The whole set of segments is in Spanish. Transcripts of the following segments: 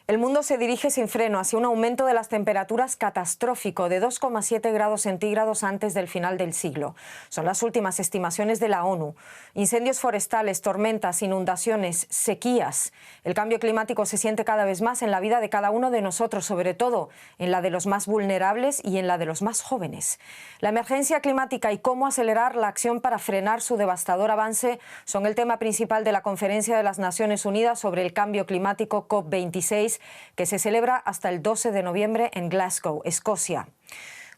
El mundo se dirige sin freno hacia un aumento de las temperaturas catastrófico de 2,7 grados centígrados antes del final del siglo. Son las últimas estimaciones de la ONU. Incendios forestales, tormentas, inundaciones, sequías. El cambio climático se siente cada vez más en la vida de cada uno de nosotros, sobre todo en la de los más vulnerables y en la de los más jóvenes. La emergencia climática y cómo acelerar la acción para frenar su devastador avance son el tema principal de la Conferencia de las Naciones Unidas sobre el Cambio Climático COP26, que se celebra hasta el 12 de noviembre en Glasgow, Escocia.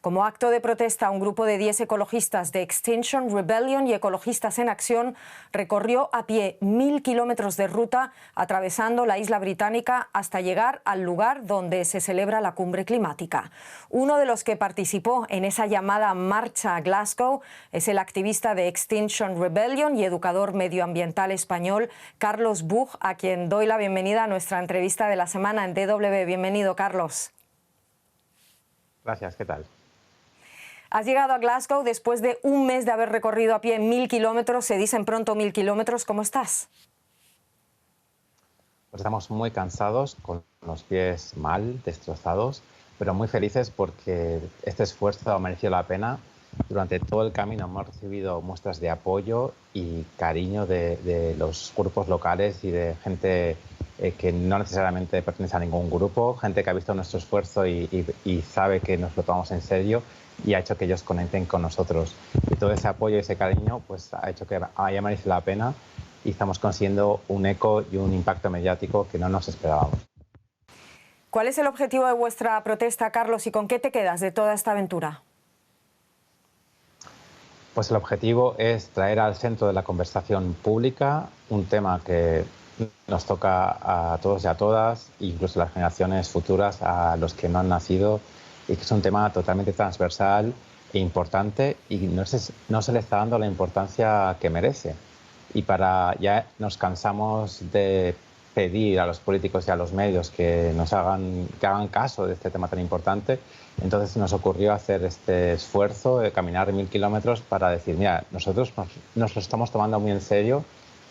Como acto de protesta, un grupo de 10 ecologistas de Extinction Rebellion y Ecologistas en Acción recorrió a pie 1000 kilómetros de ruta atravesando la isla británica hasta llegar al lugar donde se celebra la cumbre climática. Uno de los que participó en esa llamada marcha a Glasgow es el activista de Extinction Rebellion y educador medioambiental español Carlos Buch, a quien doy la bienvenida a nuestra entrevista de la semana en DW. Bienvenido, Carlos. Gracias, ¿qué tal? Has llegado a Glasgow después de un mes de haber recorrido a pie 1000 kilómetros, se dicen pronto 1000 kilómetros. ¿Cómo estás? Pues estamos muy cansados, con los pies mal, destrozados, pero muy felices porque este esfuerzo ha merecido la pena. Durante todo el camino hemos recibido muestras de apoyo y cariño de los grupos locales y de gente que no necesariamente pertenece a ningún grupo, gente que ha visto nuestro esfuerzo y sabe que nos lo tomamos en serio y ha hecho que ellos conecten con nosotros. Y todo ese apoyo y ese cariño pues, ha hecho que haya merecido la pena y estamos consiguiendo un eco y un impacto mediático que no nos esperábamos. ¿Cuál es el objetivo de vuestra protesta, Carlos, y con qué te quedas de toda esta aventura? Pues el objetivo es traer al centro de la conversación pública un tema que nos toca a todos y a todas, incluso a las generaciones futuras, a los que no han nacido, y que es un tema totalmente transversal e importante y no se le está dando la importancia que merece. Y ya nos cansamos de pedir a los políticos y a los medios que hagan caso de este tema tan importante. Entonces nos ocurrió hacer este esfuerzo de caminar 1000 kilómetros para decir, mira, nosotros nos lo estamos tomando muy en serio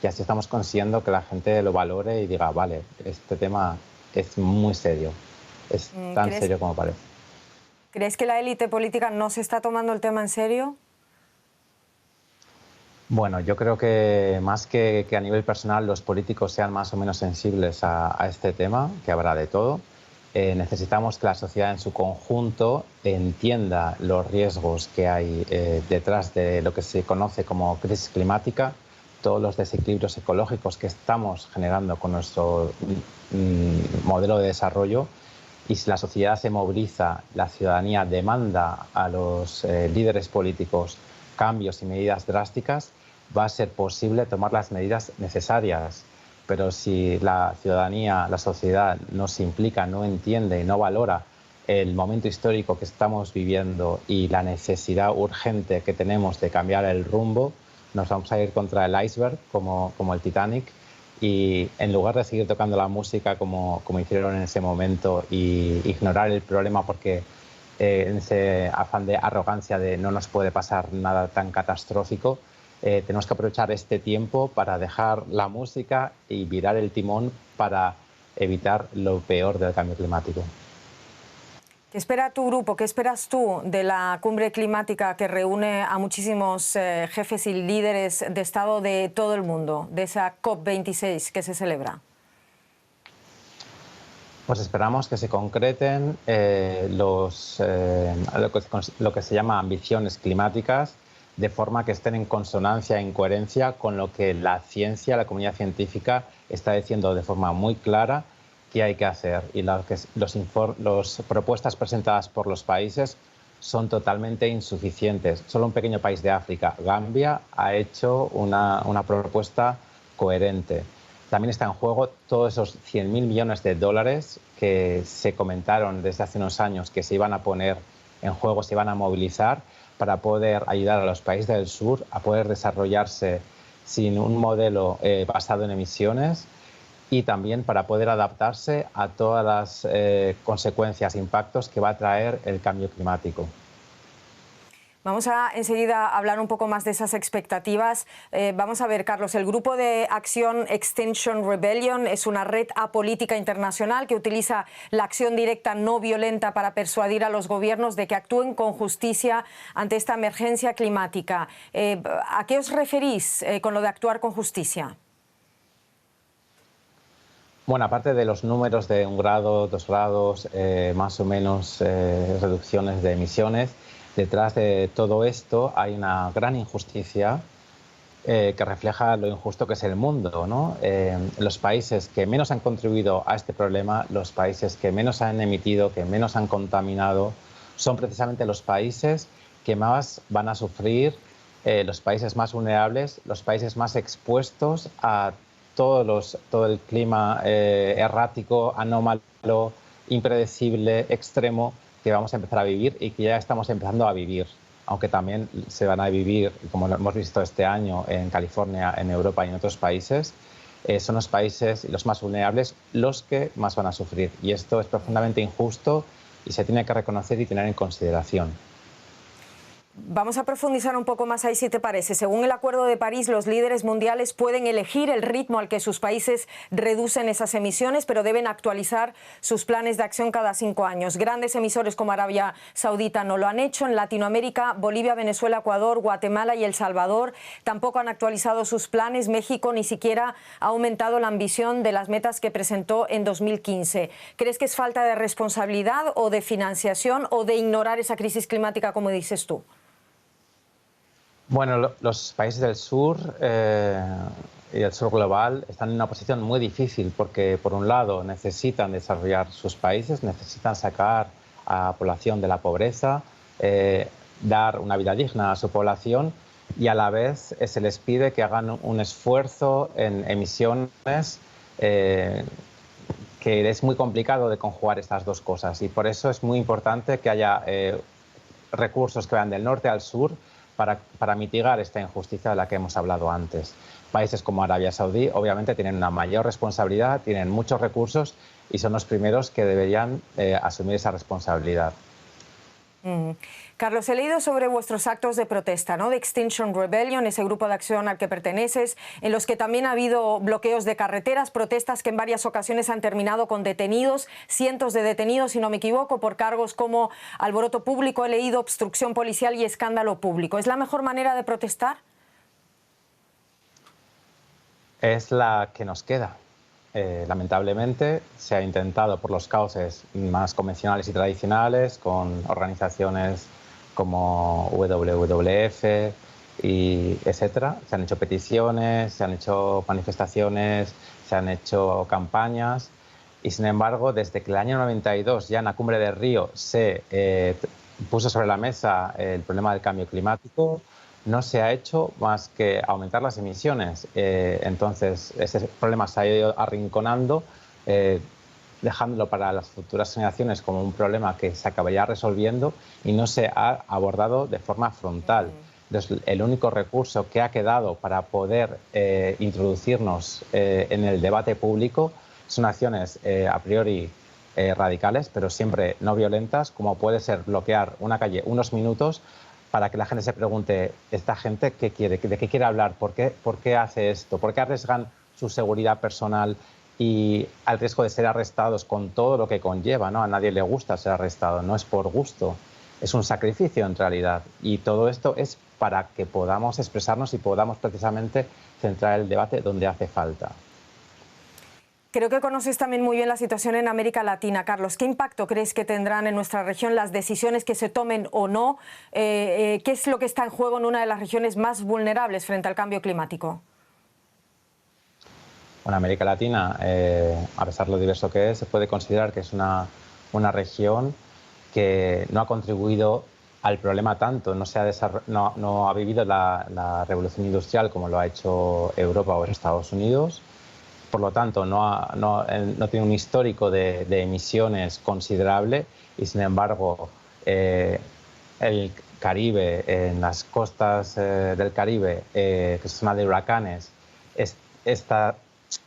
y así estamos consiguiendo que la gente lo valore y diga, vale, este tema es muy serio, es tan serio como parece. ¿Crees que la élite política no se está tomando el tema en serio? Bueno, yo creo que más que a nivel personal los políticos sean más o menos sensibles a este tema, que habrá de todo. Necesitamos que la sociedad en su conjunto entienda los riesgos que hay detrás de lo que se conoce como crisis climática, todos los desequilibrios ecológicos que estamos generando con nuestro modelo de desarrollo. Y si la sociedad se moviliza, la ciudadanía demanda a los líderes políticos cambios y medidas drásticas, va a ser posible tomar las medidas necesarias. Pero si la ciudadanía, la sociedad no se implica, no entiende y no valora el momento histórico que estamos viviendo y la necesidad urgente que tenemos de cambiar el rumbo, nos vamos a ir contra el iceberg como el Titanic. Y en lugar de seguir tocando la música como hicieron en ese momento y ignorar el problema porque en ese afán de arrogancia de no nos puede pasar nada tan catastrófico, tenemos que aprovechar este tiempo para dejar la música y virar el timón para evitar lo peor del cambio climático. ¿Qué espera tu grupo? ¿Qué esperas tú de la cumbre climática que reúne a muchísimos jefes y líderes de Estado de todo el mundo, de esa COP26 que se celebra? Pues esperamos que se concreten lo que se llama ambiciones climáticas, de forma que estén en consonancia, en coherencia con lo que la ciencia, la comunidad científica está diciendo de forma muy clara que hay que hacer. Y las propuestas presentadas por los países son totalmente insuficientes. Solo un pequeño país de África, Gambia, ha hecho una propuesta coherente. También está en juego todos esos 100.000 millones de dólares que se comentaron desde hace unos años que se iban a poner en juego, se iban a movilizar para poder ayudar a los países del sur a poder desarrollarse sin un modelo basado en emisiones y también para poder adaptarse a todas las consecuencias e impactos que va a traer el cambio climático. Vamos a enseguida hablar un poco más de esas expectativas. Vamos a ver, Carlos, el Grupo de Acción Extinction Rebellion es una red apolítica internacional que utiliza la acción directa no violenta para persuadir a los gobiernos de que actúen con justicia ante esta emergencia climática. ¿A qué os referís con lo de actuar con justicia? Bueno, aparte de los números de 1 grado, 2 grados, más o menos reducciones de emisiones, detrás de todo esto hay una gran injusticia que refleja lo injusto que es el mundo, ¿no? Los países que menos han contribuido a este problema, los países que menos han emitido, que menos han contaminado, son precisamente los países que más van a sufrir, los países más vulnerables, los países más expuestos a todo el clima errático, anómalo, impredecible, extremo que vamos a empezar a vivir y que ya estamos empezando a vivir, aunque también se van a vivir, como lo hemos visto este año en California, en Europa y en otros países, son los países los más vulnerables los que más van a sufrir. Y esto es profundamente injusto y se tiene que reconocer y tener en consideración. Vamos a profundizar un poco más ahí, si te parece. Según el Acuerdo de París, los líderes mundiales pueden elegir el ritmo al que sus países reducen esas emisiones, pero deben actualizar sus planes de acción cada 5 años. Grandes emisores como Arabia Saudita no lo han hecho. En Latinoamérica, Bolivia, Venezuela, Ecuador, Guatemala y El Salvador tampoco han actualizado sus planes. México ni siquiera ha aumentado la ambición de las metas que presentó en 2015. ¿Crees que es falta de responsabilidad o de financiación o de ignorar esa crisis climática, como dices tú? Bueno, los países del sur y el sur global están en una posición muy difícil porque, por un lado, necesitan desarrollar sus países, necesitan sacar a la población de la pobreza, dar una vida digna a su población y a la vez se les pide que hagan un esfuerzo en emisiones que es muy complicado de conjugar estas dos cosas y por eso es muy importante que haya recursos que vayan del norte al sur para mitigar esta injusticia de la que hemos hablado antes. Países como Arabia Saudí obviamente tienen una mayor responsabilidad, tienen muchos recursos y son los primeros que deberían asumir esa responsabilidad. Carlos, he leído sobre vuestros actos de protesta, ¿no? De Extinction Rebellion, ese grupo de acción al que perteneces, en los que también ha habido bloqueos de carreteras, protestas que en varias ocasiones han terminado con detenidos, cientos de detenidos, si no me equivoco, por cargos como alboroto público, he leído, obstrucción policial y escándalo público. ¿Es la mejor manera de protestar? Es la que nos queda. Lamentablemente se ha intentado por los cauces más convencionales y tradicionales con organizaciones como WWF y etcétera. Se han hecho peticiones, se han hecho manifestaciones, se han hecho campañas y sin embargo desde que el año 92 ya en la Cumbre de Río se puso sobre la mesa el problema del cambio climático, no se ha hecho más que aumentar las emisiones. Entonces, ese problema se ha ido arrinconando, dejándolo para las futuras generaciones como un problema que se acabaría resolviendo y no se ha abordado de forma frontal. Entonces, el único recurso que ha quedado para poder introducirnos en el debate público son acciones a priori radicales, pero siempre no violentas, como puede ser bloquear una calle unos minutos para que la gente se pregunte, ¿esta gente qué quiere? ¿De qué quiere hablar? ¿Por qué hace esto? ¿Por qué arriesgan su seguridad personal y al riesgo de ser arrestados con todo lo que conlleva, ¿no? A nadie le gusta ser arrestado, no es por gusto, es un sacrificio en realidad. Y todo esto es para que podamos expresarnos y podamos precisamente centrar el debate donde hace falta. Creo que conoces también muy bien la situación en América Latina, Carlos. ¿Qué impacto crees que tendrán en nuestra región las decisiones que se tomen o no? ¿Qué es lo que está en juego en una de las regiones más vulnerables frente al cambio climático? Bueno, América Latina, a pesar de lo diverso que es, se puede considerar que es una región que no ha contribuido al problema tanto, no ha vivido la revolución industrial como lo ha hecho Europa o Estados Unidos. Por lo tanto, no tiene un histórico de emisiones considerable y, sin embargo, el Caribe, en las costas del Caribe, que es zona de huracanes, esta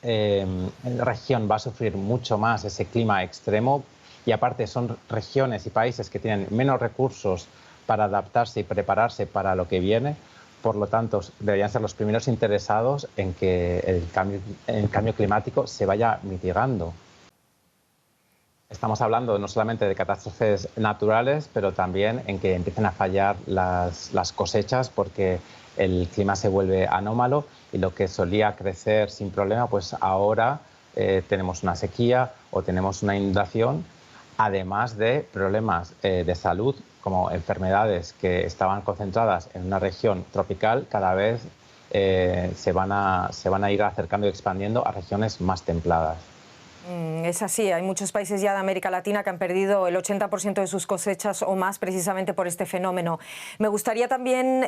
región va a sufrir mucho más ese clima extremo y, aparte, son regiones y países que tienen menos recursos para adaptarse y prepararse para lo que viene. Por lo tanto, deberían ser los primeros interesados en que el cambio climático se vaya mitigando. Estamos hablando no solamente de catástrofes naturales, pero también en que empiecen a fallar las cosechas porque el clima se vuelve anómalo y lo que solía crecer sin problema, pues ahora tenemos una sequía o tenemos una inundación, además de problemas de salud como enfermedades que estaban concentradas en una región tropical, cada vez se van a ir acercando y expandiendo a regiones más templadas. Es así, hay muchos países ya de América Latina que han perdido el 80% de sus cosechas o más precisamente por este fenómeno. Me gustaría también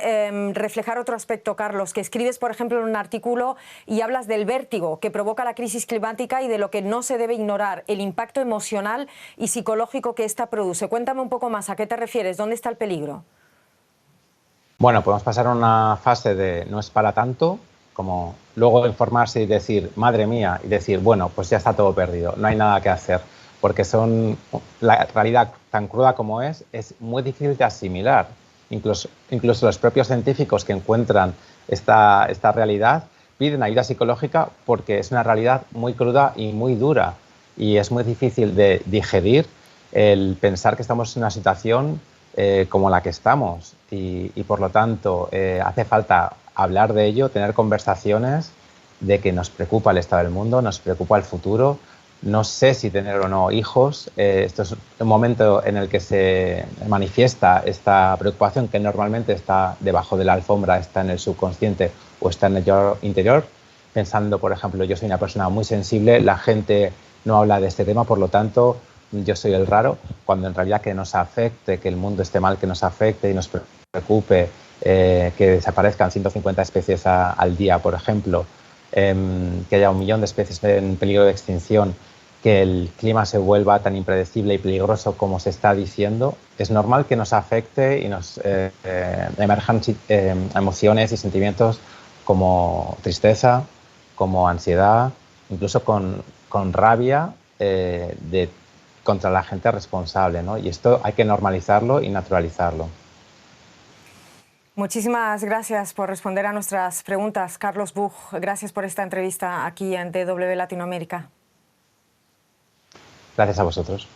reflejar otro aspecto, Carlos, que escribes, por ejemplo, en un artículo y hablas del vértigo que provoca la crisis climática y de lo que no se debe ignorar, el impacto emocional y psicológico que esta produce. Cuéntame un poco más, ¿a qué te refieres? ¿Dónde está el peligro? Bueno, podemos pasar a una fase de no es para tanto, como luego informarse y decir, madre mía, y decir, bueno, pues ya está todo perdido, no hay nada que hacer, porque la realidad tan cruda como es muy difícil de asimilar. Incluso los propios científicos que encuentran esta realidad piden ayuda psicológica porque es una realidad muy cruda y muy dura, y es muy difícil de digerir el pensar que estamos en una situación como la que estamos y por lo tanto hace falta hablar de ello, tener conversaciones de que nos preocupa el estado del mundo, nos preocupa el futuro. No sé si tener o no hijos. Esto es un momento en el que se manifiesta esta preocupación que normalmente está debajo de la alfombra, está en el subconsciente o está en el yo interior. Pensando, por ejemplo, yo soy una persona muy sensible, la gente no habla de este tema, por lo tanto, yo soy el raro, cuando en realidad que nos afecte, que el mundo esté mal, que nos afecte y nos preocupe, que desaparezcan 150 especies al día, por ejemplo, que haya 1 millón de especies en peligro de extinción, que el clima se vuelva tan impredecible y peligroso como se está diciendo, es normal que nos afecte y nos emerjan emociones y sentimientos como tristeza, como ansiedad, incluso con rabia contra la gente responsable, ¿no? Y esto hay que normalizarlo y naturalizarlo. Muchísimas gracias por responder a nuestras preguntas, Carlos Buch. Gracias por esta entrevista aquí en DW Latinoamérica. Gracias a vosotros.